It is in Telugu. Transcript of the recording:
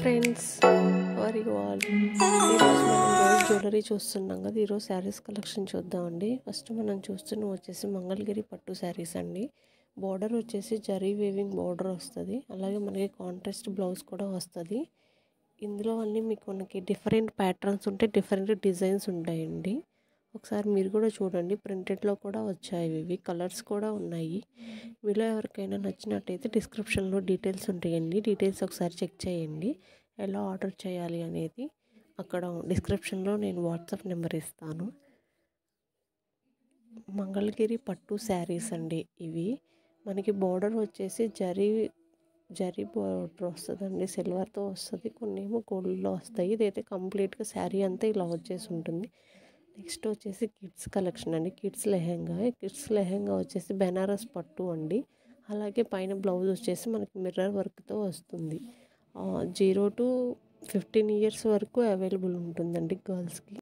Friends, are you all? ఈరోజు మనం జ్యువెలరీ చూస్తున్నాం కదా. ఈరోజు శారీస్ కలెక్షన్ చూద్దామండి. ఫస్ట్ మనం చూస్తున్న వచ్చేసి మంగళగిరి పట్టు శారీస్ అండి. బార్డర్ వచ్చేసి జరీ వేవింగ్ బార్డర్ వస్తుంది. అలాగే మనకి కాంట్రాస్ట్ బ్లౌజ్ కూడా వస్తుంది. ఇందులో అన్నీ మనకి డిఫరెంట్ ప్యాటర్న్స్ ఉంటాయి, డిఫరెంట్ డిజైన్స్ ఉంటాయండి. ఒకసారి మీరు కూడా చూడండి. ప్రింటెడ్లో కూడా వచ్చాయి, ఇవి కలర్స్ కూడా ఉన్నాయి. మీలో ఎవరికైనా నచ్చినట్టయితే డిస్క్రిప్షన్లో డీటెయిల్స్ ఉంటాయండి. డీటెయిల్స్ ఒకసారి చెక్ చేయండి. ఎలా ఆర్డర్ చేయాలి అనేది అక్కడ డిస్క్రిప్షన్లో నేను వాట్సాప్ నెంబర్ ఇస్తాను. మంగళగిరి పట్టు శారీస్ అండి ఇవి. మనకి బార్డర్ వచ్చేసి జరీ బార్డర్ వస్తుందండి, సిల్వర్తో వస్తుంది. కొన్ని ఏమో గోల్డ్లో వస్తాయి. ఇదైతే కంప్లీట్గా శారీ అంతా ఇలా వచ్చేసి ఉంటుంది. నెక్స్ట్ వచ్చేసి కిడ్స్ కలెక్షన్ అండి. కిడ్స్ లెహెంగా వచ్చేసి బెనారస్ పట్టు అండి. అలాగే పైన బ్లౌజ్ వచ్చేసి మనకి మిర్రర్ వర్క్తో వస్తుంది. 0 to 15 years వరకు అవైలబుల్ ఉంటుందండి గర్ల్స్కి.